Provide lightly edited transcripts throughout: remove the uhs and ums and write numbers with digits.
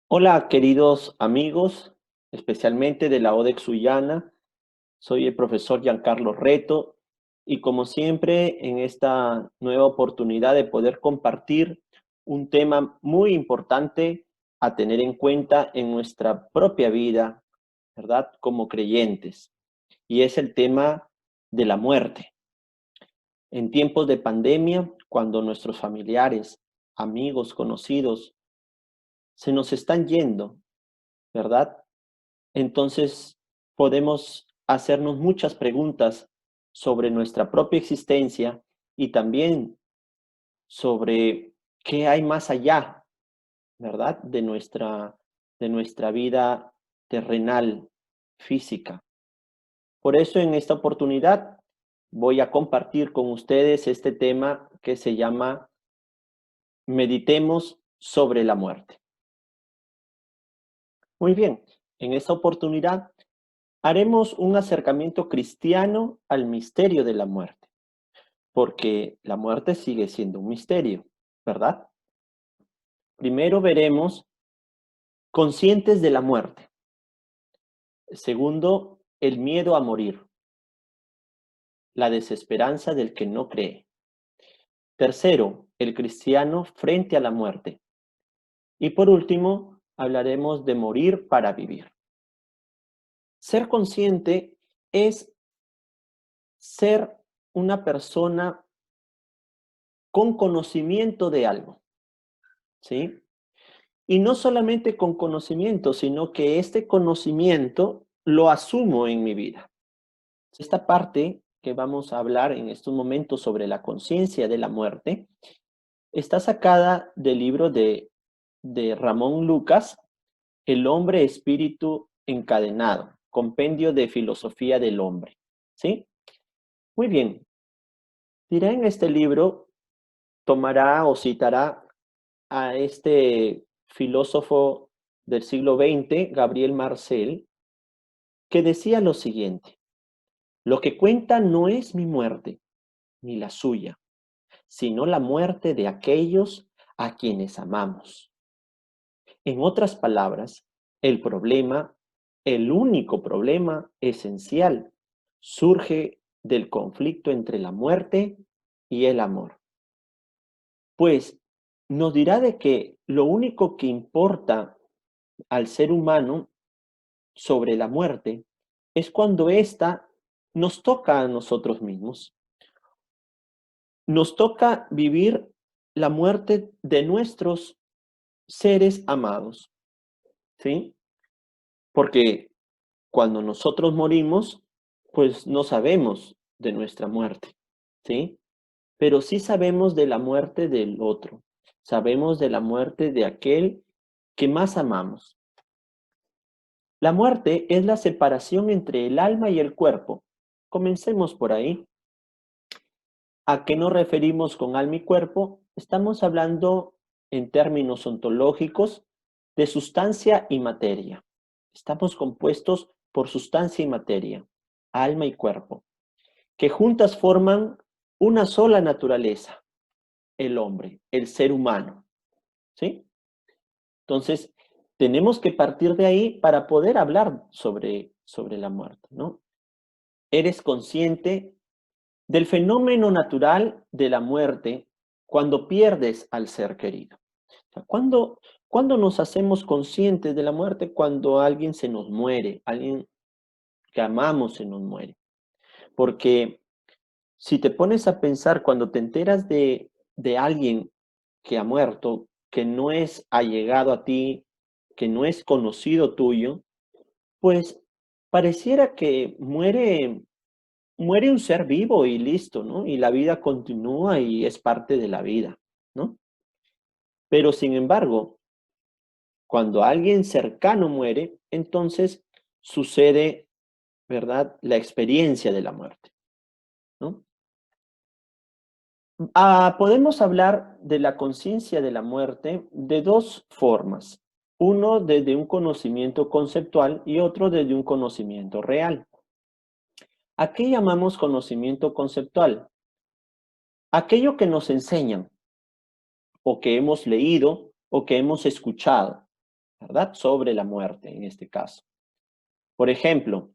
Hola, queridos amigos, especialmente de la ODEX Sullana. Soy el profesor Giancarlo Reto y como siempre en esta nueva oportunidad de poder compartir un tema muy importante a tener en cuenta en nuestra propia vida, ¿verdad? Como creyentes. Y es el tema de la muerte. En tiempos de pandemia, cuando nuestros familiares, amigos, conocidos se nos están yendo, ¿verdad? Entonces podemos hacernos muchas preguntas sobre nuestra propia existencia y también sobre qué hay más allá, ¿verdad? De nuestra vida terrenal, física. Por eso en esta oportunidad voy a compartir con ustedes este tema que se llama Meditemos sobre la muerte. Muy bien, en esta oportunidad haremos un acercamiento cristiano al misterio de la muerte, porque la muerte sigue siendo un misterio, ¿verdad? Primero veremos conscientes de la muerte. Segundo, el miedo a morir, la desesperanza del que no cree. Tercero, el cristiano frente a la muerte. Y por último, hablaremos de morir para vivir. Ser consciente es ser una persona con conocimiento de algo, ¿sí? Y no solamente con conocimiento, sino que este conocimiento lo asumo en mi vida. Esta parte que vamos a hablar en estos momentos sobre la conciencia de la muerte está sacada del libro de Ramón Lucas, El hombre espíritu encadenado, compendio de filosofía del hombre. ¿Sí? Muy bien. Dirá en este libro, tomará o citará a este filósofo del siglo XX, Gabriel Marcel, que decía lo siguiente: lo que cuenta no es mi muerte, ni la suya, sino la muerte de aquellos a quienes amamos. En otras palabras, el problema, el único problema esencial, surge del conflicto entre la muerte y el amor. Pues nos dirá de que lo único que importa al ser humano sobre la muerte es cuando ésta nos toca a nosotros mismos. Nos toca vivir la muerte de nuestros seres amados, ¿sí? Porque cuando nosotros morimos, pues no sabemos de nuestra muerte, ¿sí? Pero sí sabemos de la muerte del otro. Sabemos de la muerte de aquel que más amamos. La muerte es la separación entre el alma y el cuerpo. Comencemos por ahí. ¿A qué nos referimos con alma y cuerpo? Estamos hablando en términos ontológicos de sustancia y materia. Estamos compuestos por sustancia y materia, alma y cuerpo, que juntas forman una sola naturaleza, el hombre, el ser humano. ¿Sí? Entonces, tenemos que partir de ahí para poder hablar sobre la muerte, ¿no? Eres consciente del fenómeno natural de la muerte cuando pierdes al ser querido. O sea, ¿cuándo nos hacemos conscientes de la muerte? Cuando alguien se nos muere, alguien que amamos se nos muere. Porque si te pones a pensar, cuando te enteras de alguien que ha muerto, que no es allegado a ti, que no es conocido tuyo, pues pareciera que muere un ser vivo y listo, ¿no? Y la vida continúa y es parte de la vida, ¿no? Pero sin embargo, cuando alguien cercano muere, entonces sucede, ¿verdad? La experiencia de la muerte, ¿no? Podemos hablar de la conciencia de la muerte de dos formas. Uno desde un conocimiento conceptual y otro desde un conocimiento real. ¿A qué llamamos conocimiento conceptual? Aquello que nos enseñan o que hemos leído o que hemos escuchado, ¿verdad? Sobre la muerte en este caso. Por ejemplo,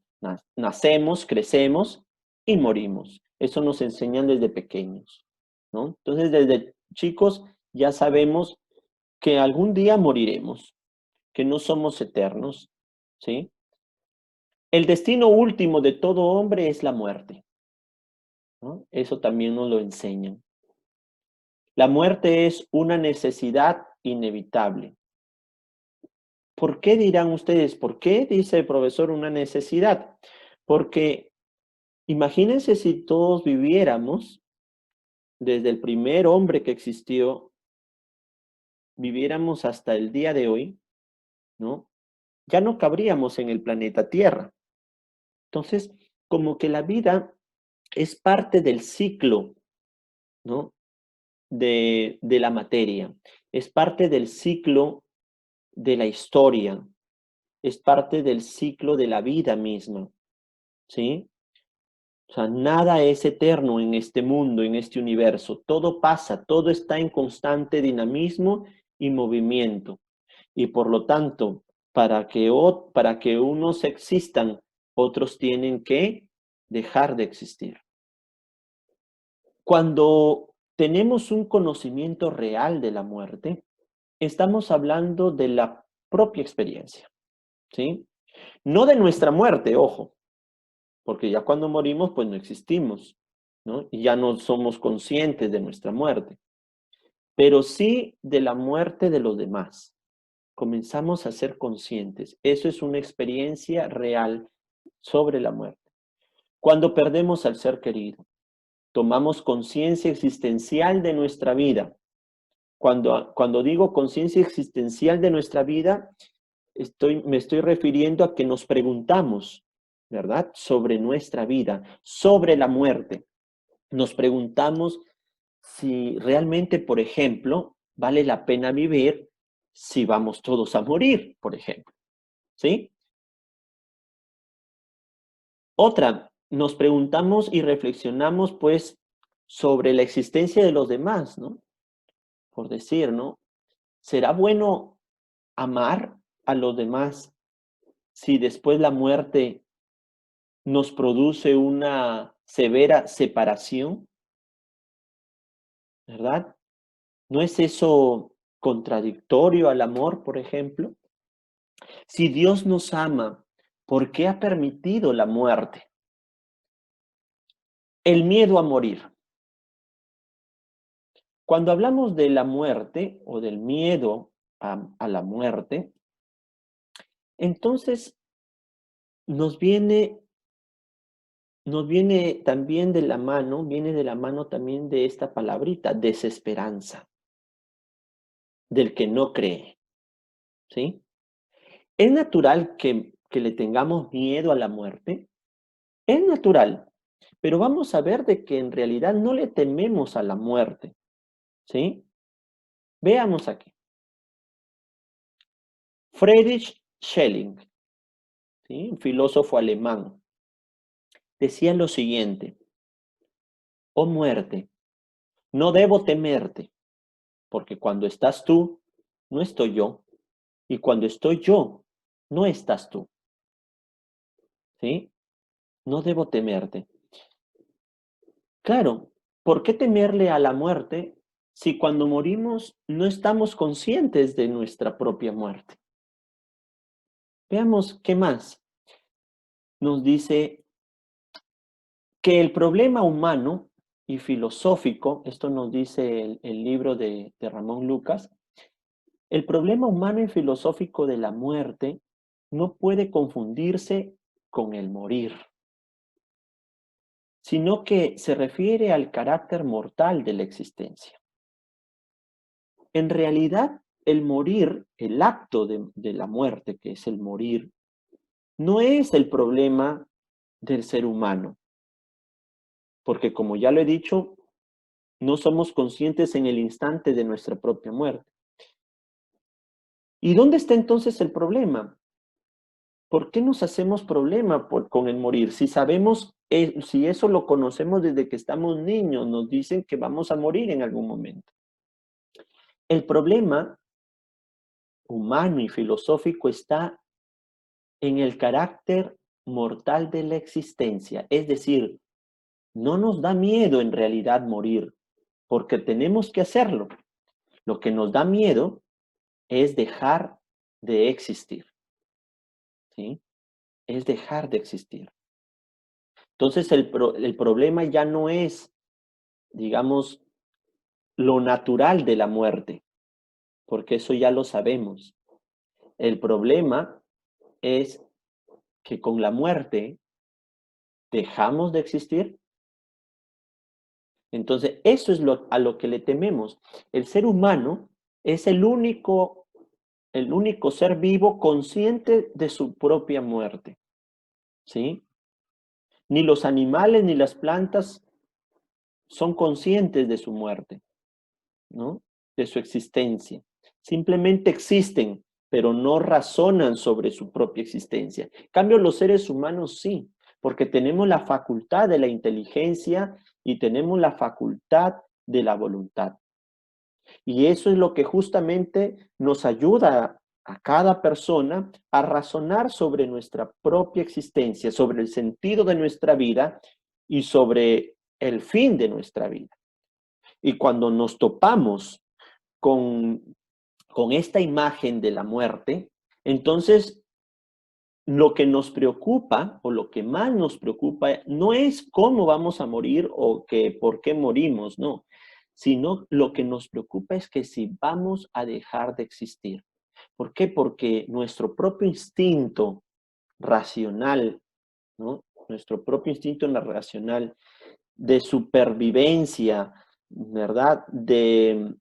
nacemos, crecemos y morimos. Eso nos enseñan desde pequeños, ¿no? Entonces, desde chicos ya sabemos que algún día moriremos, que no somos eternos, ¿sí? El destino último de todo hombre es la muerte, ¿no? Eso también nos lo enseñan. La muerte es una necesidad inevitable. ¿Por qué dirán ustedes? ¿Por qué dice el profesor una necesidad? Porque imagínense si todos viviéramos desde el primer hombre que existió, viviéramos hasta el día de hoy, ¿no? Ya no cabríamos en el planeta Tierra. Entonces, como que la vida es parte del ciclo, ¿no? De la materia, es parte del ciclo de la historia, es parte del ciclo de la vida misma, ¿sí? O sea, nada es eterno en este mundo, en este universo. Todo pasa, todo está en constante dinamismo y movimiento. Y por lo tanto, para que unos existan, otros tienen que dejar de existir. Cuando tenemos un conocimiento real de la muerte, estamos hablando de la propia experiencia, ¿sí? No de nuestra muerte, ojo, porque ya cuando morimos, pues no existimos, ¿no? Y ya no somos conscientes de nuestra muerte, pero sí de la muerte de los demás. Comenzamos a ser conscientes. Eso es una experiencia real sobre la muerte. Cuando perdemos al ser querido, tomamos conciencia existencial de nuestra vida. Cuando digo conciencia existencial de nuestra vida, me estoy refiriendo a que nos preguntamos, ¿verdad? Sobre nuestra vida, sobre la muerte. Nos preguntamos si realmente, por ejemplo, vale la pena vivir si vamos todos a morir, por ejemplo, ¿sí? Otra, nos preguntamos y reflexionamos, pues, sobre la existencia de los demás, ¿no? Por decir, ¿no? ¿Será bueno amar a los demás si después la muerte nos produce una severa separación? ¿Verdad? ¿No es eso contradictorio al amor, por ejemplo? Si Dios nos ama, ¿por qué ha permitido la muerte? El miedo a morir. Cuando hablamos de la muerte o del miedo a la muerte, entonces nos viene, nos viene también de la mano, viene de la mano también de esta palabrita, desesperanza, del que no cree, ¿sí? ¿Es natural que le tengamos miedo a la muerte? Es natural, pero vamos a ver de que en realidad no le tememos a la muerte, ¿sí? Veamos aquí. Friedrich Schelling, ¿sí? Un filósofo alemán, decía lo siguiente: oh muerte, no debo temerte, porque cuando estás tú, no estoy yo, y cuando estoy yo, no estás tú, ¿sí? No debo temerte. Claro, ¿por qué temerle a la muerte si cuando morimos no estamos conscientes de nuestra propia muerte? Veamos qué más. Nos dice que el problema humano y filosófico, esto nos dice el libro de Ramón Lucas, el problema humano y filosófico de la muerte no puede confundirse con el morir, sino que se refiere al carácter mortal de la existencia. En realidad, el morir, el acto de la muerte, que es el morir, no es el problema del ser humano, porque como ya lo he dicho, no somos conscientes en el instante de nuestra propia muerte. ¿Y dónde está entonces el problema? ¿Por qué nos hacemos problema con el morir? Si sabemos, si eso lo conocemos desde que estamos niños, nos dicen que vamos a morir en algún momento. El problema humano y filosófico está en el carácter mortal de la existencia. Es decir, no nos da miedo en realidad morir, porque tenemos que hacerlo. Lo que nos da miedo es dejar de existir, ¿sí? Es dejar de existir. Entonces el problema ya no es, digamos, lo natural de la muerte, porque eso ya lo sabemos. El problema es que con la muerte dejamos de existir. Entonces, eso es a lo que le tememos. El ser humano es el único ser vivo consciente de su propia muerte, ¿sí? Ni los animales ni las plantas son conscientes de su muerte, ¿no? De su existencia. Simplemente existen, pero no razonan sobre su propia existencia. En cambio, los seres humanos sí, porque tenemos la facultad de la inteligencia y tenemos la facultad de la voluntad. Y eso es lo que justamente nos ayuda a cada persona a razonar sobre nuestra propia existencia, sobre el sentido de nuestra vida y sobre el fin de nuestra vida. Y cuando nos topamos con, con esta imagen de la muerte, entonces lo que nos preocupa o lo que más nos preocupa no es cómo vamos a morir o que por qué morimos, no, sino lo que nos preocupa es que si vamos a dejar de existir. ¿Por qué? Porque nuestro propio instinto racional, ¿no? Nuestro propio instinto racional de supervivencia, ¿verdad? De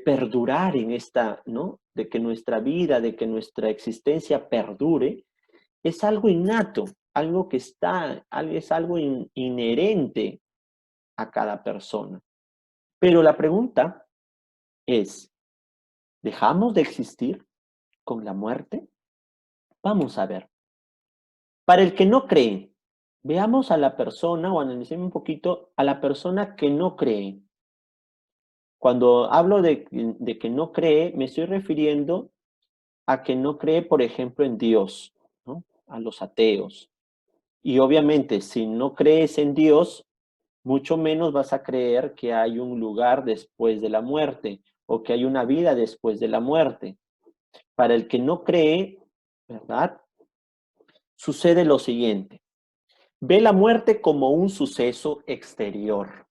perdurar en esta, ¿no? De que nuestra vida, de que nuestra existencia perdure, es algo innato, algo que es algo inherente a cada persona. Pero la pregunta es, ¿dejamos de existir con la muerte? Vamos a ver. Para el que no cree, veamos a la persona o analicemos un poquito a la persona que no cree. Cuando hablo de que no cree, me estoy refiriendo a que no cree, por ejemplo, en Dios, ¿no? A los ateos. Y obviamente, si no crees en Dios, mucho menos vas a creer que hay un lugar después de la muerte o que hay una vida después de la muerte. Para el que no cree, ¿verdad? Sucede lo siguiente. Ve la muerte como un suceso exterior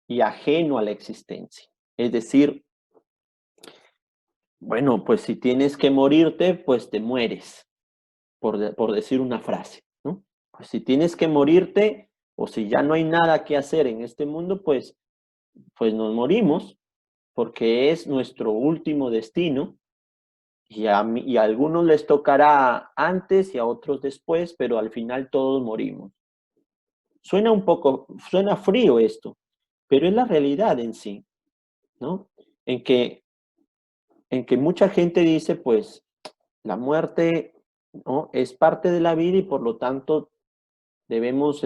y ajeno a la existencia. Es decir, bueno, pues si tienes que morirte, pues te mueres, por decir una frase, ¿no? Pues si tienes que morirte o si ya no hay nada que hacer en este mundo, pues nos morimos porque es nuestro último destino y a algunos les tocará antes y a otros después, pero al final todos morimos. Suena frío esto, pero es la realidad en sí, ¿no? En que, en que mucha gente dice, pues, la muerte, ¿no? Es parte de la vida y por lo tanto debemos,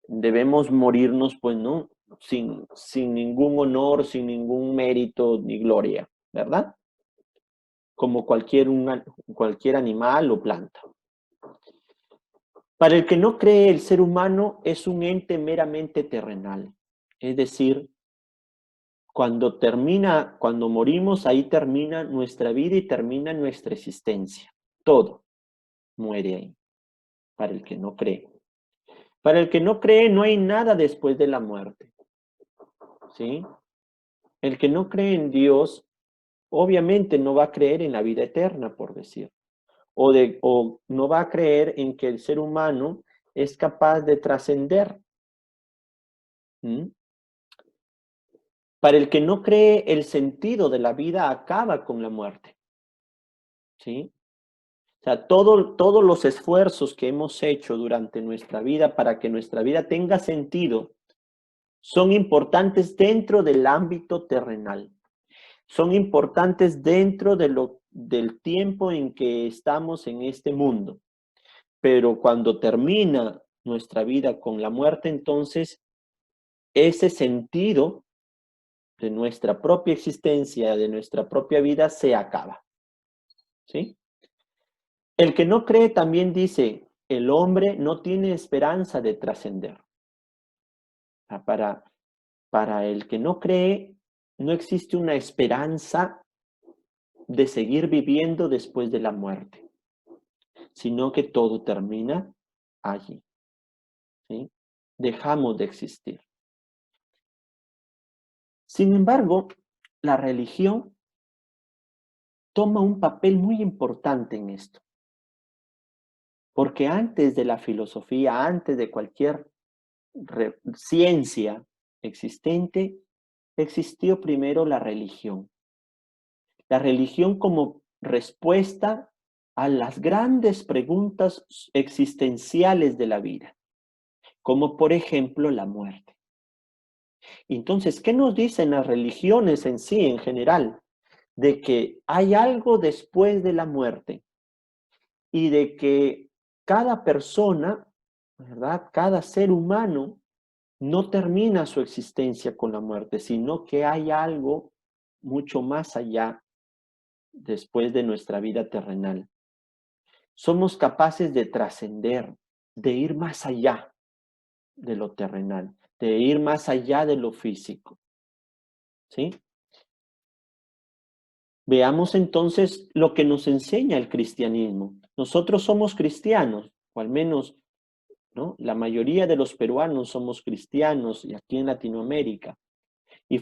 debemos morirnos, pues, ¿no? Sin ningún honor, sin ningún mérito ni gloria, ¿verdad? Como cualquier animal o planta. Para el que no cree, el ser humano es un ente meramente terrenal. Es decir, cuando morimos, ahí termina nuestra vida y termina nuestra existencia. Todo muere ahí, para el que no cree. Para el que no cree, no hay nada después de la muerte. ¿Sí? El que no cree en Dios, obviamente no va a creer en la vida eterna, por decir. O no va a creer en que el ser humano es capaz de trascender. ¿Mm? Para el que no cree, el sentido de la vida acaba con la muerte. ¿Sí? O sea, todos los esfuerzos que hemos hecho durante nuestra vida para que nuestra vida tenga sentido son importantes dentro del ámbito terrenal. Son importantes dentro del tiempo en que estamos en este mundo. Pero cuando termina nuestra vida con la muerte, entonces ese sentido de nuestra propia existencia, de nuestra propia vida, se acaba. ¿Sí? El que no cree también dice, el hombre no tiene esperanza de trascender. Para el que no cree, no existe una esperanza de seguir viviendo después de la muerte, sino que todo termina allí. ¿Sí? Dejamos de existir. Sin embargo, la religión toma un papel muy importante en esto, porque antes de la filosofía, antes de cualquier ciencia existente, existió primero la religión. La religión como respuesta a las grandes preguntas existenciales de la vida, como por ejemplo la muerte. Entonces, ¿qué nos dicen las religiones en sí, en general? De que hay algo después de la muerte y de que cada persona, ¿verdad? Cada ser humano no termina su existencia con la muerte, sino que hay algo mucho más allá después de nuestra vida terrenal. Somos capaces de trascender, de ir más allá de lo terrenal, de ir más allá de lo físico. ¿Sí? Veamos entonces lo que nos enseña el cristianismo. Nosotros somos cristianos, o al menos, ¿no? La mayoría de los peruanos somos cristianos y aquí en Latinoamérica. Y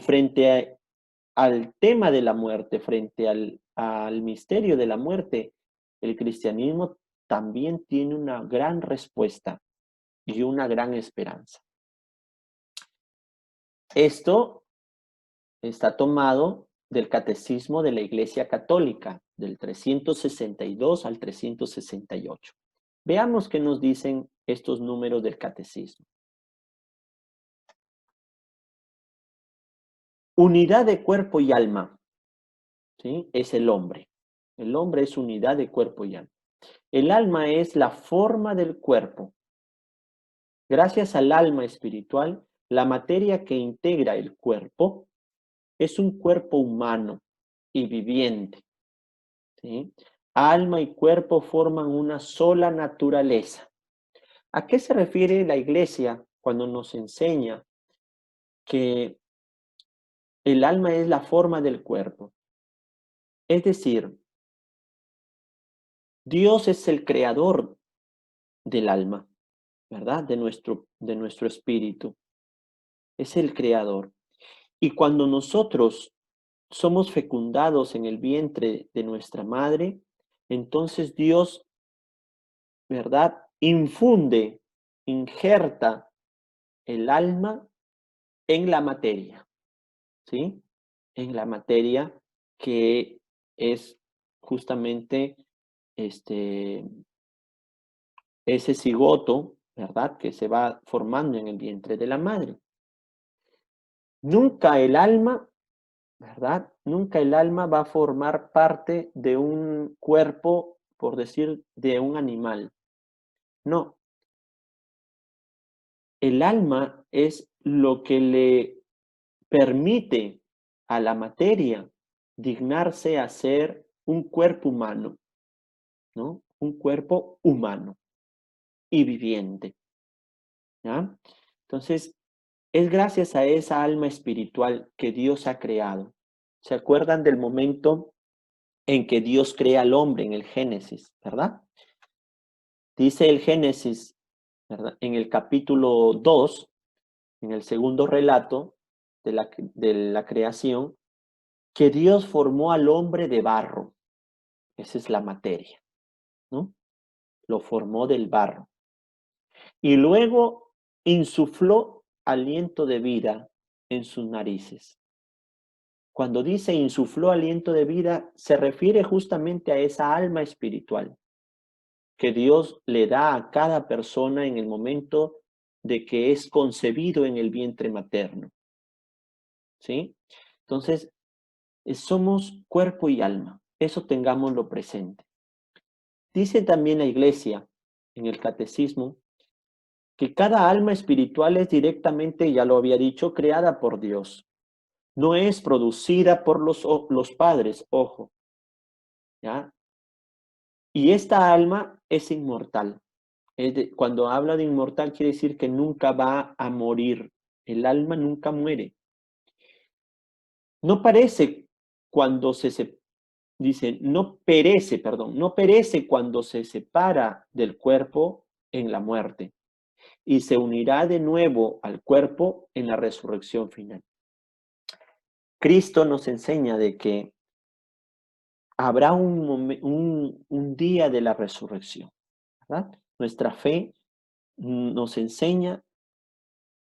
al tema de la muerte, frente al misterio de la muerte, el cristianismo también tiene una gran respuesta y una gran esperanza. Esto está tomado del Catecismo de la Iglesia Católica, del 362 al 368. Veamos qué nos dicen estos números del Catecismo. Unidad de cuerpo y alma, ¿sí? Es el hombre. El hombre es unidad de cuerpo y alma. El alma es la forma del cuerpo. Gracias al alma espiritual, la materia que integra el cuerpo es un cuerpo humano y viviente. ¿Sí? Alma y cuerpo forman una sola naturaleza. ¿A qué se refiere la Iglesia cuando nos enseña que el alma es la forma del cuerpo? Es decir, Dios es el creador del alma, ¿verdad? De nuestro espíritu. Es el creador. Y cuando nosotros somos fecundados en el vientre de nuestra madre, entonces Dios, ¿verdad? Injerta el alma en la materia, ¿sí? En la materia que es justamente este, ese cigoto, ¿verdad? Que se va formando en el vientre de la madre. Nunca el alma, ¿verdad? Nunca el alma va a formar parte de un cuerpo, por decir, de un animal. No, el alma es lo que le permite a la materia dignarse a ser un cuerpo humano, ¿no? Un cuerpo humano y viviente, ¿ya? Entonces, es gracias a esa alma espiritual que Dios ha creado. ¿Se acuerdan del momento en que Dios crea al hombre en el Génesis, verdad? Dice el Génesis, ¿verdad? En el capítulo 2, en el segundo relato de la creación, que Dios formó al hombre de barro. Esa es la materia, ¿no? Lo formó del barro. Y luego insufló aliento de vida en sus narices. Cuando dice insufló aliento de vida, se refiere justamente a esa alma espiritual que Dios le da a cada persona en el momento de que es concebido en el vientre materno. ¿Sí? Entonces, somos cuerpo y alma. Eso tengámoslo presente. Dice también la Iglesia en el Catecismo que cada alma espiritual es directamente, ya lo había dicho, creada por Dios. no es producida por los padres, ojo, ¿ya? Y esta alma es inmortal. Cuando habla de inmortal quiere decir que nunca va a morir. El alma nunca muere. No parece cuando dice, no perece, perdón, no perece cuando se separa del cuerpo en la muerte y se unirá de nuevo al cuerpo en la resurrección final. Cristo nos enseña de que habrá un día de la resurrección, ¿verdad? Nuestra fe nos enseña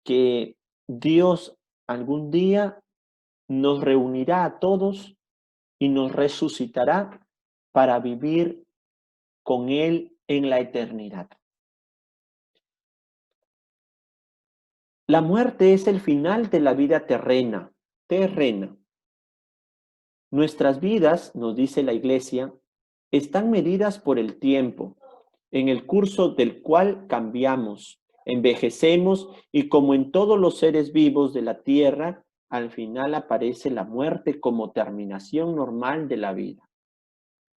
que Dios algún día nos reunirá a todos y nos resucitará para vivir con Él en la eternidad. La muerte es el final de la vida terrena. Nuestras vidas, nos dice la Iglesia, están medidas por el tiempo, en el curso del cual cambiamos, envejecemos y como en todos los seres vivos de la tierra, al final aparece la muerte como terminación normal de la vida.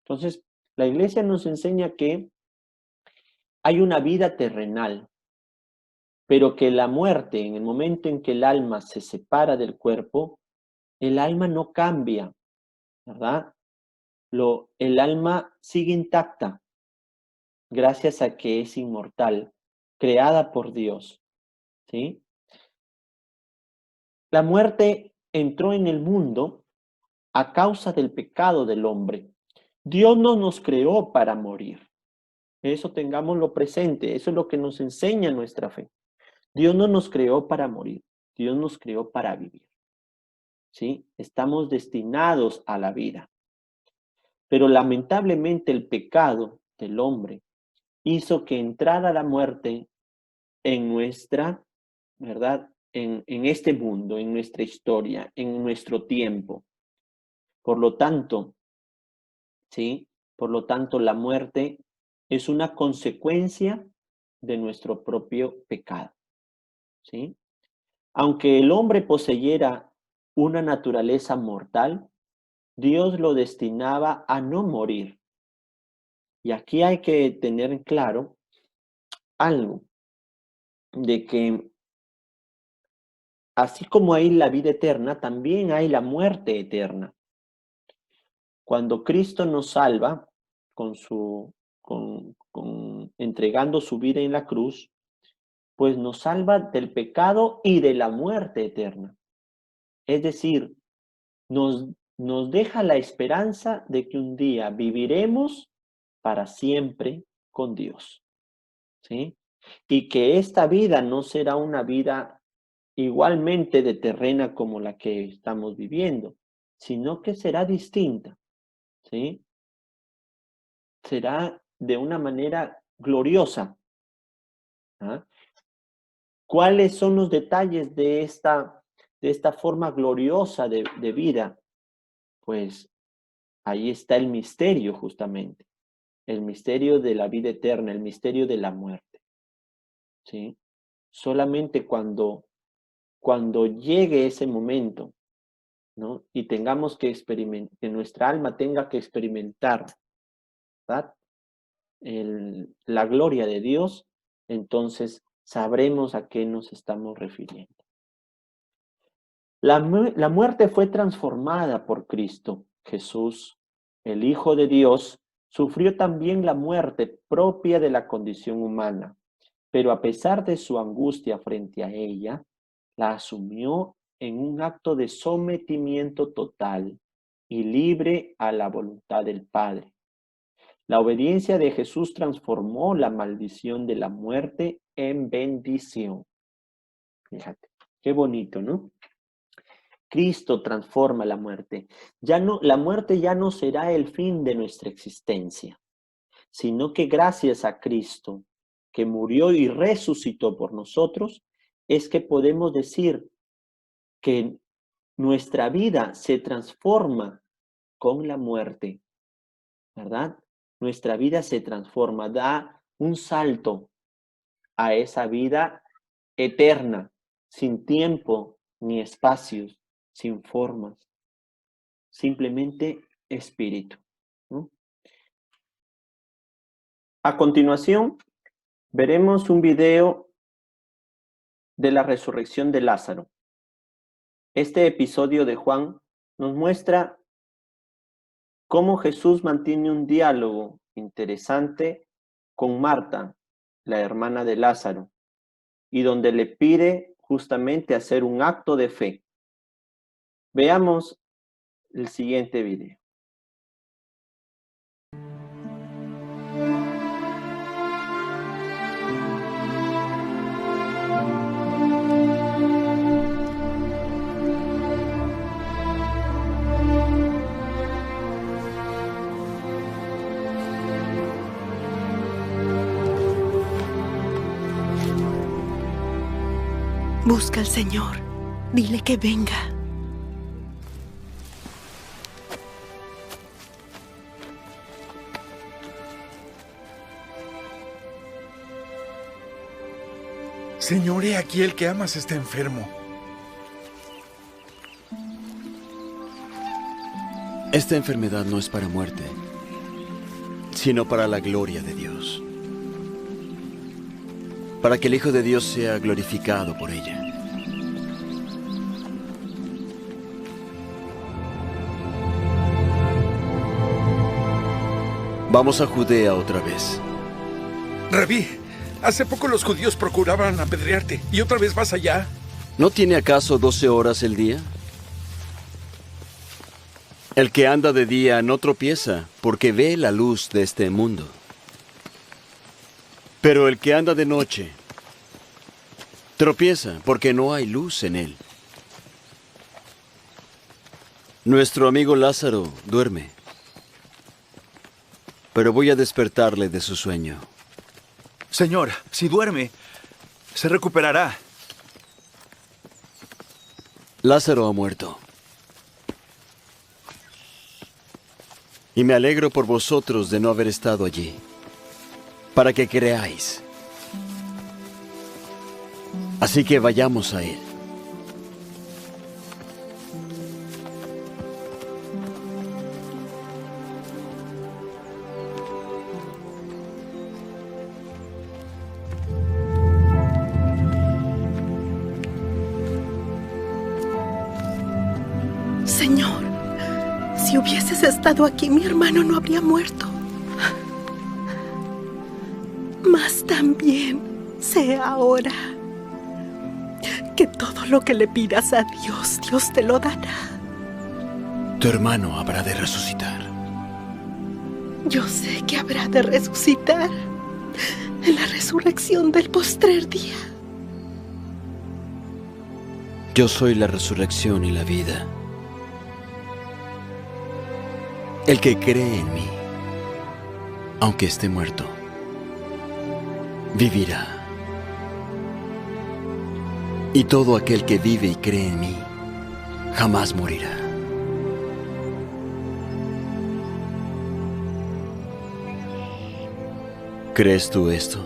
Entonces, la Iglesia nos enseña que hay una vida terrenal, pero que la muerte, en el momento en que el alma se separa del cuerpo, el alma no cambia, ¿verdad? El alma sigue intacta gracias a que es inmortal, creada por Dios, ¿sí? La muerte entró en el mundo a causa del pecado del hombre. Dios no nos creó para morir. Eso tengámoslo presente, eso es lo que nos enseña nuestra fe. Dios no nos creó para morir, Dios nos creó para vivir, ¿sí? Estamos destinados a la vida. Pero lamentablemente el pecado del hombre hizo que entrara la muerte en nuestra, ¿verdad? En este mundo, en nuestra historia, en nuestro tiempo. Por lo tanto, ¿sí? Por lo tanto, la muerte es una consecuencia de nuestro propio pecado, ¿sí? Aunque el hombre poseyera una naturaleza mortal, Dios lo destinaba a no morir. Y aquí hay que tener claro algo, de que así como hay la vida eterna, también hay la muerte eterna. Cuando Cristo nos salva con entregando su vida en la cruz, pues nos salva del pecado y de la muerte eterna. Es decir, nos, nos deja la esperanza de que un día viviremos para siempre con Dios, ¿sí? Y que esta vida no será una vida igualmente de terrena como la que estamos viviendo, sino que será distinta, ¿sí? Será de una manera gloriosa. ¿Ah? ¿Cuáles son los detalles de esta forma gloriosa de vida? Pues ahí está el misterio justamente, el misterio de la vida eterna, el misterio de la muerte, ¿sí? Solamente cuando llegue ese momento, ¿no? Y tengamos que experimentar, que nuestra alma tenga que experimentar, ¿verdad? La gloria de Dios, entonces sabremos a qué nos estamos refiriendo. La muerte fue transformada por Cristo. Jesús, el Hijo de Dios, sufrió también la muerte propia de la condición humana, pero a pesar de su angustia frente a ella, la asumió en un acto de sometimiento total y libre a la voluntad del Padre. La obediencia de Jesús transformó la maldición de la muerte en bendición. Fíjate, qué bonito, ¿no? Cristo transforma la muerte. La muerte ya no será el fin de nuestra existencia, sino que gracias a Cristo, que murió y resucitó por nosotros, es que podemos decir que nuestra vida se transforma con la muerte, ¿verdad? Nuestra vida se transforma, da un salto a esa vida eterna, sin tiempo ni espacios, sin formas, simplemente espíritu, ¿no? A continuación, veremos un video de la resurrección de Lázaro. Este episodio de Juan nos muestra cómo Jesús mantiene un diálogo interesante con Marta, la hermana de Lázaro, y donde le pide justamente hacer un acto de fe. Veamos el siguiente video. Busca al Señor. Dile que venga. Señor, he aquí el que amas está enfermo. Esta enfermedad no es para muerte, sino para la gloria de Dios, para que el Hijo de Dios sea glorificado por ella. Vamos a Judea otra vez. Rabí, hace poco los judíos procuraban apedrearte y otra vez vas allá. ¿No tiene acaso 12 horas el día? El que anda de día no tropieza, porque ve la luz de este mundo. Pero el que anda de noche tropieza, porque no hay luz en él. Nuestro amigo Lázaro duerme, pero voy a despertarle de su sueño. Señor, si duerme, se recuperará. Lázaro ha muerto. Y me alegro por vosotros de no haber estado allí, para que creáis. Así que vayamos a él. Señor, si hubieses estado aquí, mi hermano no habría muerto. Mas también sé ahora que todo lo que le pidas a Dios, Dios te lo dará. Tu hermano habrá de resucitar. Yo sé que habrá de resucitar en la resurrección del postrer día. Yo soy la resurrección y la vida. El que cree en mí, aunque esté muerto, vivirá. Y todo aquel que vive y cree en mí, jamás morirá. ¿Crees tú esto?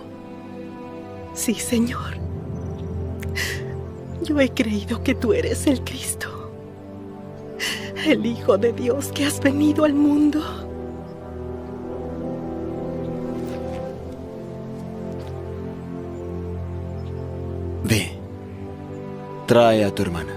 Sí, Señor. Yo he creído que tú eres el Cristo, el Hijo de Dios que has venido al mundo. Ve, trae a tu hermana.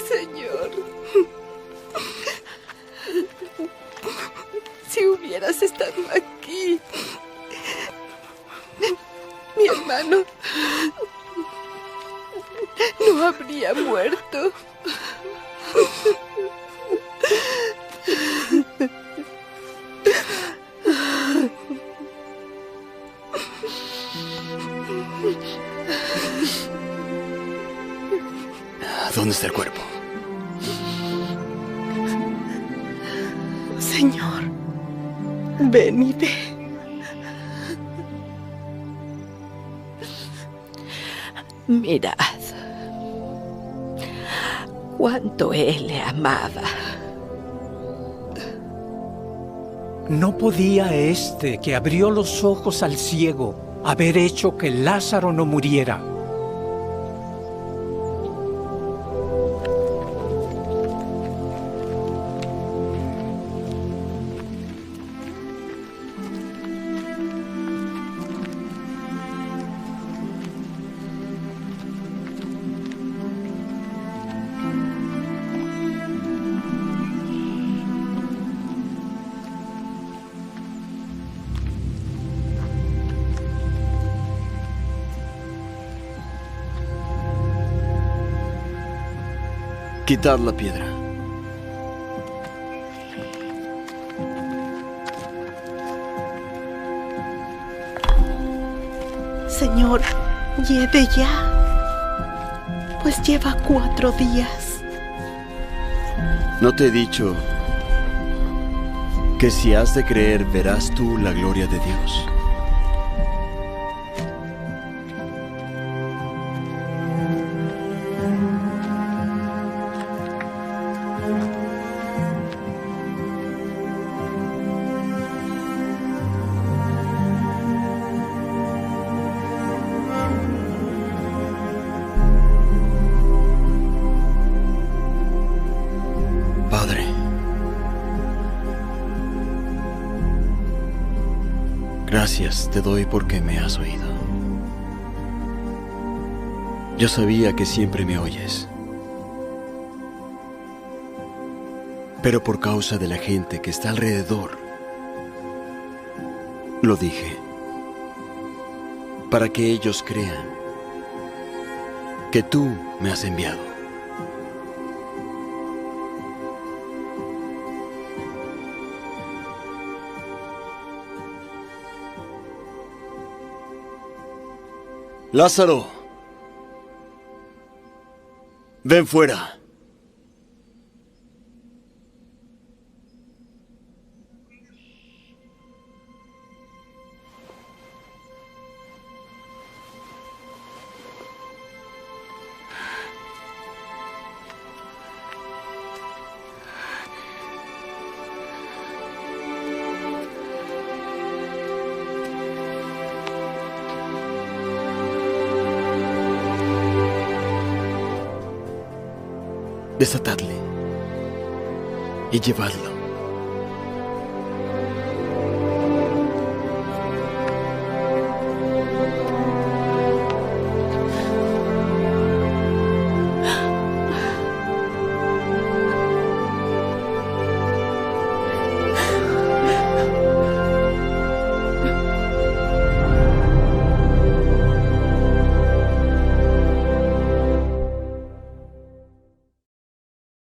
Señor, si hubieras estado aquí, mi hermano no habría muerto. ¿Dónde está el cuerpo? Señor, Ven y ve. Mirad cuánto él le amaba. ¿No podía este que abrió los ojos al ciego haber hecho que Lázaro no muriera? Quitad la piedra. Señor, lleve ya, pues lleva 4 días. ¿No te he dicho que si has de creer verás tú la gloria de Dios? Padre, gracias te doy porque me has oído. Yo sabía que siempre me oyes, pero por causa de la gente que está alrededor, lo dije, para que ellos crean que tú me has enviado. Lázaro, ven fuera. Desatadle y llevadlo.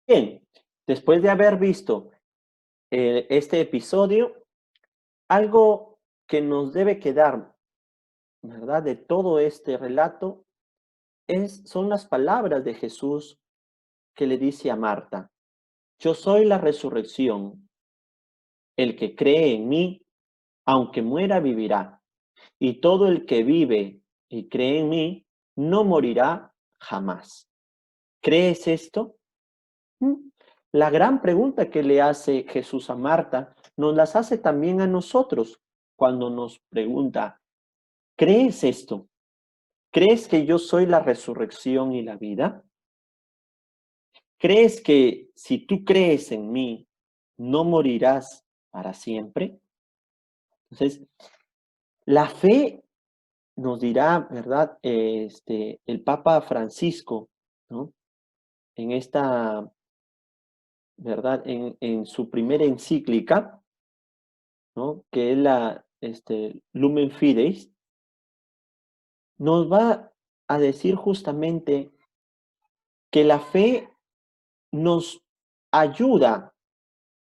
Bien, después de haber visto este episodio, algo que nos debe quedar, ¿verdad?, de todo este relato son las palabras de Jesús que le dice a Marta: yo soy la resurrección, el que cree en mí, aunque muera, vivirá, y todo el que vive y cree en mí, no morirá jamás. ¿Crees esto? La gran pregunta que le hace Jesús a Marta, nos las hace también a nosotros cuando nos pregunta: ¿crees esto? ¿Crees que yo soy la resurrección y la vida? ¿Crees que si tú crees en mí, no morirás para siempre? Entonces, la fe nos dirá, ¿verdad? El Papa Francisco, ¿no? En esta, ¿verdad? En su primera encíclica, ¿no?, que es la Lumen Fidei, nos va a decir justamente que la fe nos ayuda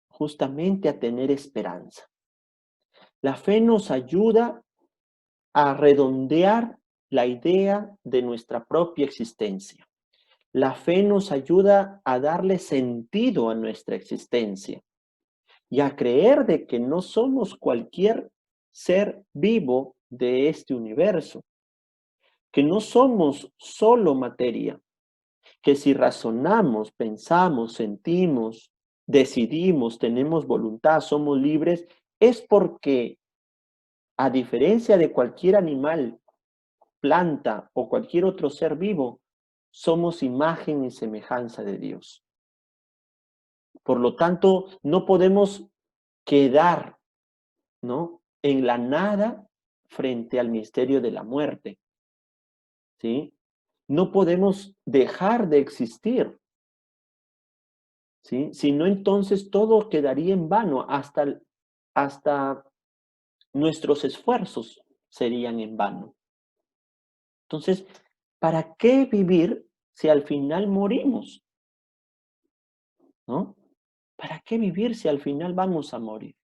justamente a tener esperanza. La fe nos ayuda a redondear la idea de nuestra propia existencia. La fe nos ayuda a darle sentido a nuestra existencia. y a creer de que no somos cualquier ser vivo de este universo, que no somos solo materia, que si razonamos, pensamos, sentimos, decidimos, tenemos voluntad, somos libres, es porque, a diferencia de cualquier animal, planta o cualquier otro ser vivo, somos imagen y semejanza de Dios. Por lo tanto, no podemos quedar, ¿no?, en la nada frente al misterio de la muerte, ¿sí? No podemos dejar de existir, ¿sí? Si no, entonces todo quedaría en vano, hasta nuestros esfuerzos serían en vano. Entonces, ¿para qué vivir si al final morimos? ¿No? ¿Para qué vivir si al final vamos a morir?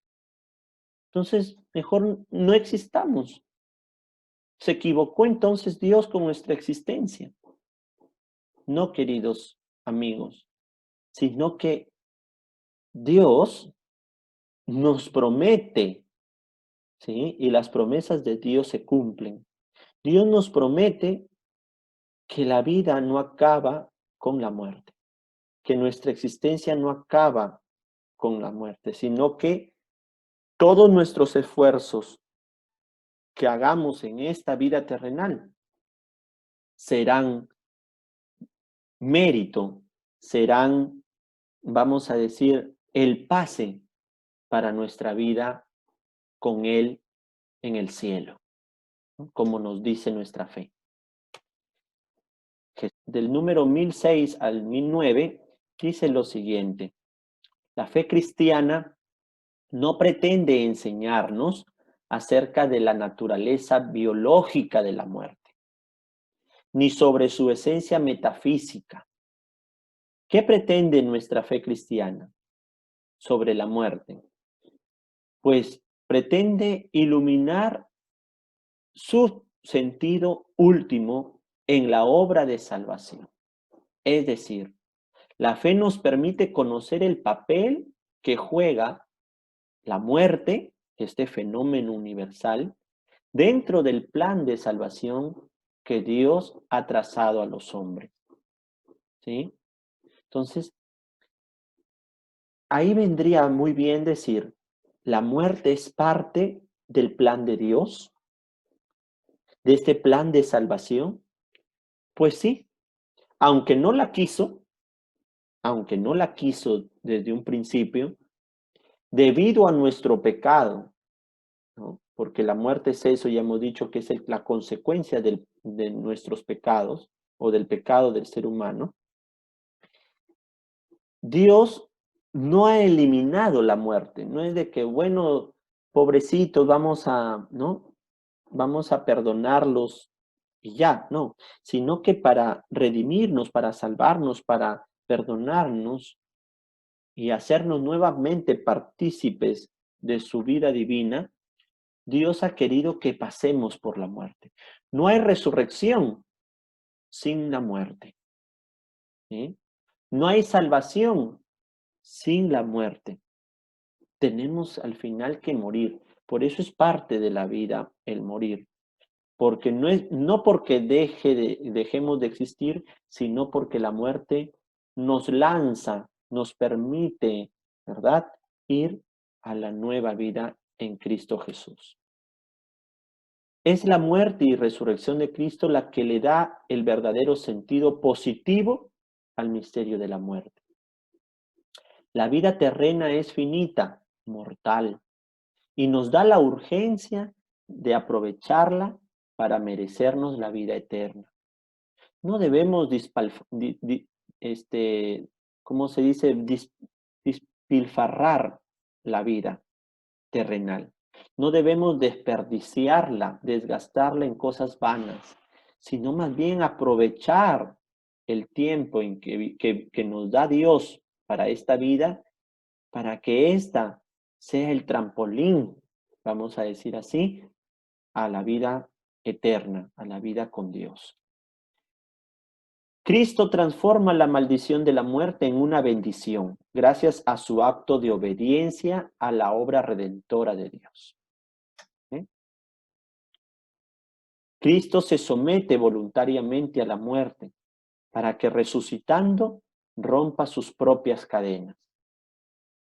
Entonces, mejor no existamos. Se equivocó entonces Dios con nuestra existencia. No, queridos amigos, sino que Dios nos promete, ¿sí? Y las promesas de Dios se cumplen. Dios nos promete que la vida no acaba con la muerte, que nuestra existencia no acaba con la muerte, sino que todos nuestros esfuerzos que hagamos en esta vida terrenal serán mérito, serán, vamos a decir, el pase para nuestra vida con Él en el cielo, ¿no?, como nos dice nuestra fe. Que del número 1006 al 1009 dice lo siguiente: la fe cristiana no pretende enseñarnos acerca de la naturaleza biológica de la muerte, ni sobre su esencia metafísica. ¿Qué pretende nuestra fe cristiana sobre la muerte? Pues pretende iluminar su sentido último en la obra de salvación. Es decir, la fe nos permite conocer el papel que juega la muerte, este fenómeno universal, dentro del plan de salvación que Dios ha trazado a los hombres, ¿sí? Entonces, ahí vendría muy bien decir, ¿la muerte es parte del plan de Dios, de este plan de salvación? Pues sí, aunque no la quiso, aunque no la quiso desde un principio, debido a nuestro pecado, ¿no? Porque la muerte es eso, ya hemos dicho que es la consecuencia de nuestros pecados o del pecado del ser humano. Dios no ha eliminado la muerte, no es de que, bueno, pobrecitos, ¿no? Vamos a perdonarlos y ya, no, sino que para redimirnos, para salvarnos, para perdonarnos y hacernos nuevamente partícipes de su vida divina, Dios ha querido que pasemos por la muerte. No hay resurrección sin la muerte, ¿sí? No hay salvación sin la muerte. Tenemos al final que morir. Por eso es parte de la vida el morir. Porque no porque dejemos de existir, sino porque la muerte nos lanza, nos permite, ¿verdad?, ir a la nueva vida en Cristo Jesús. Es la muerte y resurrección de Cristo la que le da el verdadero sentido positivo al misterio de la muerte. La vida terrena es finita, mortal, y nos da la urgencia de aprovecharla para merecernos la vida eterna. No debemos ¿cómo se dice? Despilfarrar la vida terrenal. No debemos desperdiciarla, desgastarla en cosas vanas, sino más bien aprovechar el tiempo en que nos da Dios para esta vida, para que ésta sea el trampolín, vamos a decir así, a la vida eterna, a la vida con Dios. Cristo transforma la maldición de la muerte en una bendición, gracias a su acto de obediencia a la obra redentora de Dios. ¿Eh? Cristo se somete voluntariamente a la muerte para que resucitando rompa sus propias cadenas.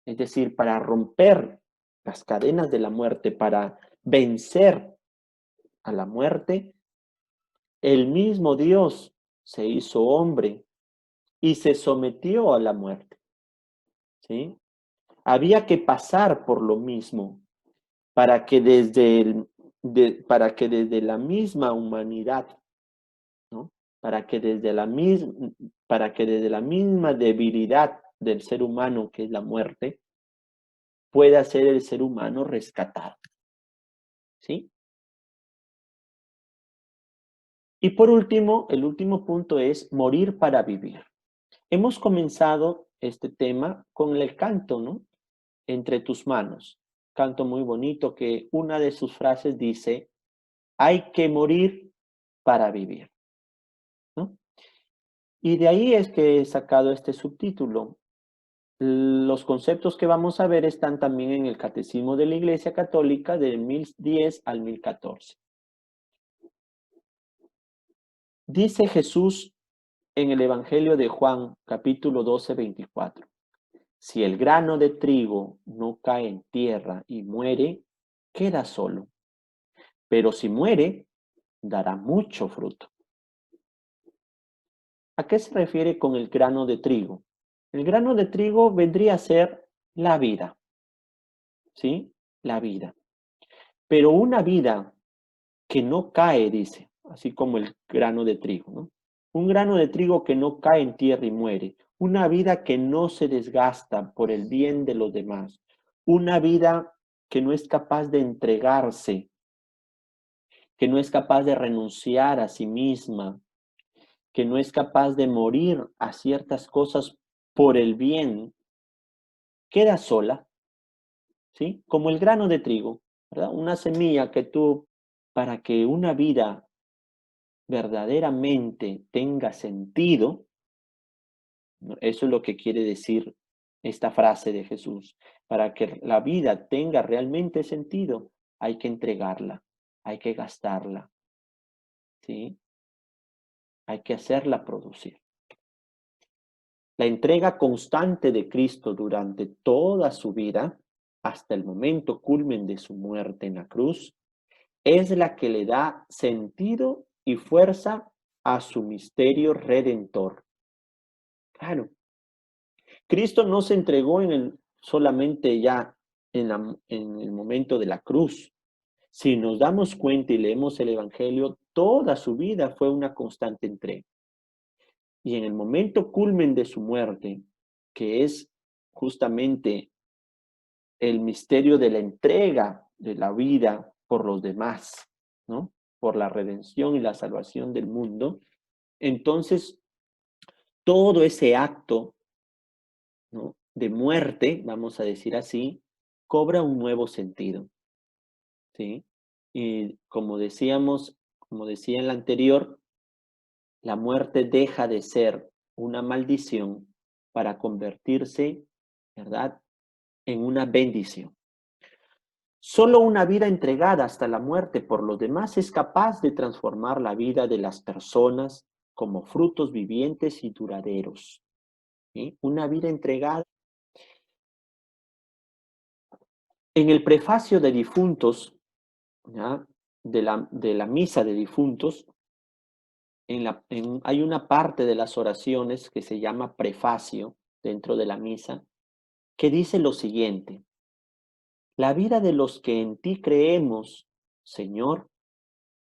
Es decir, para romper las cadenas de la muerte, para vencer a la muerte, el mismo Dios se hizo hombre y se sometió a la muerte. ¿Sí? Había que pasar por lo mismo para que desde la misma humanidad, ¿no? Para que desde la misma debilidad del ser humano, que es la muerte, pueda ser el ser humano rescatado. ¿Sí? Y por último, el último punto es morir para vivir. Hemos comenzado este tema con el canto, ¿no? Entre tus manos. Canto muy bonito que una de sus frases dice, hay que morir para vivir, ¿no? Y de ahí es que he sacado este subtítulo. Los conceptos que vamos a ver están también en el Catecismo de la Iglesia Católica del 1010 al 1014. Dice Jesús en el Evangelio de Juan, capítulo 12, 24. Si el grano de trigo no cae en tierra y muere, queda solo. Pero si muere, dará mucho fruto. ¿A qué se refiere con el grano de trigo? El grano de trigo vendría a ser la vida, ¿sí? La vida. Pero una vida que no cae, dice, así como el grano de trigo, ¿no? Un grano de trigo que no cae en tierra y muere. Una vida que no se desgasta por el bien de los demás. Una vida que no es capaz de entregarse, que no es capaz de renunciar a sí misma, que no es capaz de morir a ciertas cosas por el bien, queda sola, ¿sí? Como el grano de trigo, ¿verdad? Una semilla que tú, para que una vida verdaderamente tenga sentido, ¿no? Eso es lo que quiere decir esta frase de Jesús. Para que la vida tenga realmente sentido, hay que entregarla, hay que gastarla, ¿sí? Hay que hacerla producir. La entrega constante de Cristo durante toda su vida, hasta el momento culmen de su muerte en la cruz, es la que le da sentido y fuerza a su misterio redentor. Claro, Cristo no se entregó solamente ya en el momento de la cruz. Si nos damos cuenta y leemos el Evangelio, toda su vida fue una constante entrega. Y en el momento culmen de su muerte, que es justamente el misterio de la entrega de la vida por los demás, ¿no? Por la redención y la salvación del mundo, entonces todo ese acto, ¿no? De muerte, vamos a decir así, cobra un nuevo sentido, ¿sí? Y como decíamos, como decía en la anterior, la muerte deja de ser una maldición para convertirse, ¿verdad?, en una bendición. Solo una vida entregada hasta la muerte por los demás es capaz de transformar la vida de las personas como frutos vivientes y duraderos, ¿sí? Una vida entregada. En el prefacio de difuntos, ¿ya?, de la misa de difuntos, hay una parte de las oraciones que se llama prefacio dentro de la misa, que dice lo siguiente: la vida de los que en ti creemos, Señor,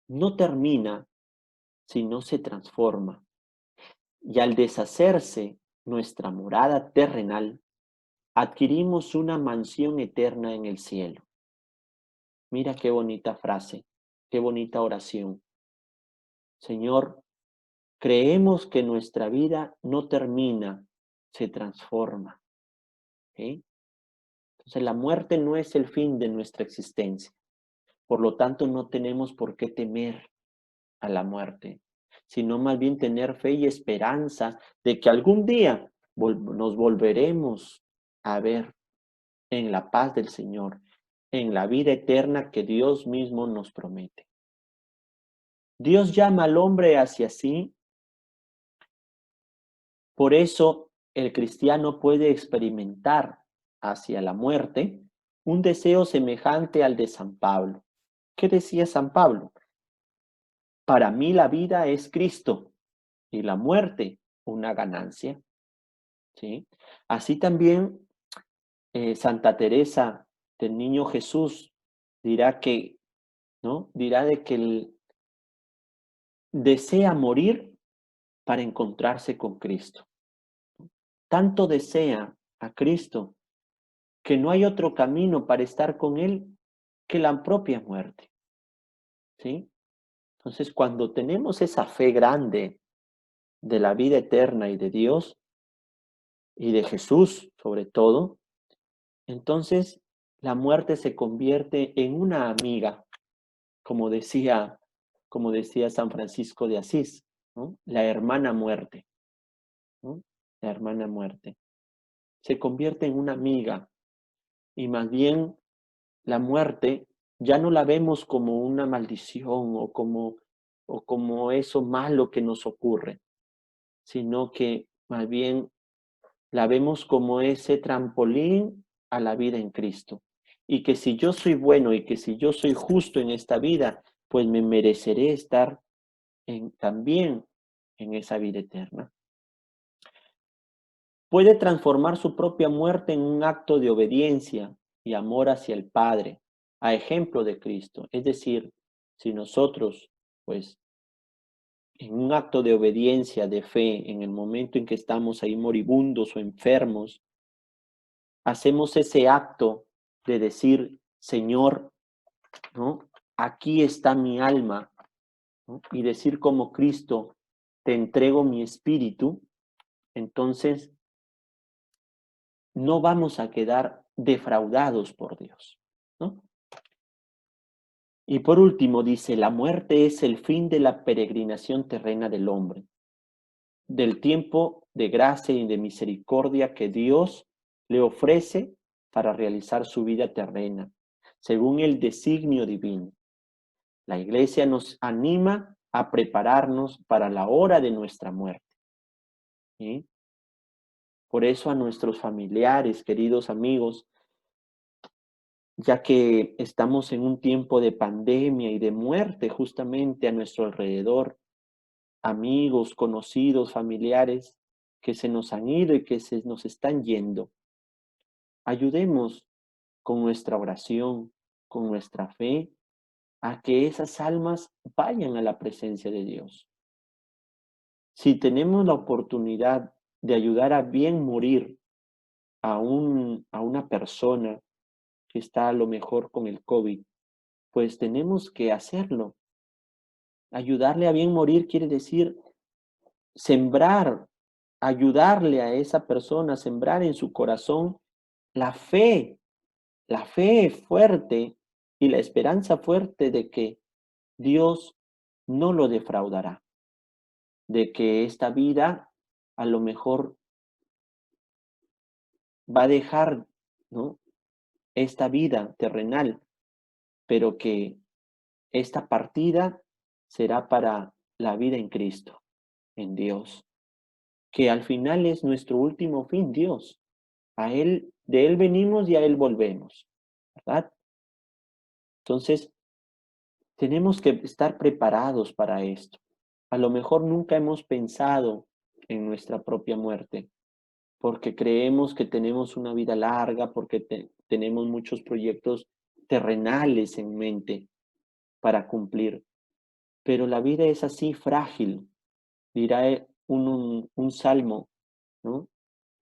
no termina si no se transforma, y al deshacerse nuestra morada terrenal, adquirimos una mansión eterna en el cielo. Mira qué bonita frase, qué bonita oración. Señor, creemos que nuestra vida no termina, se transforma, ¿sí? Entonces la muerte no es el fin de nuestra existencia. Por lo tanto, no tenemos por qué temer a la muerte. sino más bien tener fe y esperanza de que algún día nos volveremos a ver en la paz del Señor, en la vida eterna que Dios mismo nos promete. Dios llama al hombre hacia sí, por eso el cristiano puede experimentar hacia la muerte un deseo semejante al de San Pablo. ¿Qué decía San Pablo? Para mí la vida es Cristo y la muerte una ganancia. ¿Sí? Así también Santa Teresa del Niño Jesús dirá que, ¿no? Dirá de que él desea morir para encontrarse con Cristo. Tanto desea a Cristo que no hay otro camino para estar con Él que la propia muerte. ¿Sí? Entonces, cuando tenemos esa fe grande de la vida eterna y de Dios y de Jesús sobre todo, entonces la muerte se convierte en una amiga, como decía San Francisco de Asís, ¿no? La hermana muerte, ¿no? La hermana muerte. Se convierte en una amiga y más bien la muerte ya no la vemos como una maldición o como eso malo que nos ocurre, sino que más bien la vemos como ese trampolín a la vida en Cristo. Y que si yo soy bueno y que si yo soy justo en esta vida, pues me mereceré estar también en esa vida eterna. Puede transformar su propia muerte en un acto de obediencia y amor hacia el Padre, a ejemplo de Cristo. Es decir, si nosotros, pues, en un acto de obediencia, de fe, en el momento en que estamos ahí moribundos o enfermos, hacemos ese acto de decir, Señor, ¿no? Aquí está mi alma, ¿no? Y decir como Cristo, te entrego mi espíritu, entonces no vamos a quedar defraudados por Dios, ¿no? Y por último dice, la muerte es el fin de la peregrinación terrena del hombre, del tiempo de gracia y de misericordia que Dios le ofrece para realizar su vida terrena, según el designio divino. La Iglesia nos anima a prepararnos para la hora de nuestra muerte. ¿Sí? Por eso a nuestros familiares, queridos amigos, ya que estamos en un tiempo de pandemia y de muerte justamente a nuestro alrededor, amigos, conocidos, familiares que se nos han ido y que se nos están yendo. Ayudemos con nuestra oración, con nuestra fe, a que esas almas vayan a la presencia de Dios. Si tenemos la oportunidad de ayudar a bien morir a una persona que está a lo mejor con el COVID, pues tenemos que hacerlo. Ayudarle a bien morir quiere decir sembrar, ayudarle a esa persona, sembrar en su corazón la fe fuerte y la esperanza fuerte de que Dios no lo defraudará, de que esta vida a lo mejor va a dejar, ¿no? Esta vida terrenal, pero que esta partida será para la vida en Cristo, en Dios, que al final es nuestro último fin, Dios. A Él, de Él venimos y a Él volvemos, ¿verdad? Entonces, tenemos que estar preparados para esto. A lo mejor nunca hemos pensado en nuestra propia muerte, porque creemos que tenemos una vida larga, porque tenemos muchos proyectos terrenales en mente para cumplir. Pero la vida es así frágil, dirá un salmo, ¿no?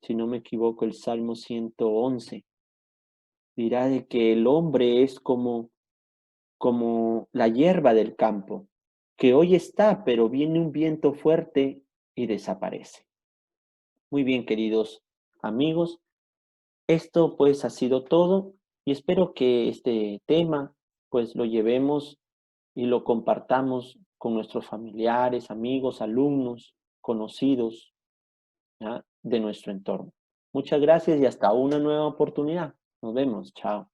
Si no me equivoco, el Salmo 111, dirá de que el hombre es como la hierba del campo, que hoy está, pero viene un viento fuerte y desaparece. Muy bien, queridos amigos, esto pues ha sido todo y espero que este tema pues lo llevemos y lo compartamos con nuestros familiares, amigos, alumnos, conocidos, ¿ya?, de nuestro entorno. Muchas gracias y hasta una nueva oportunidad. Nos vemos. Chao.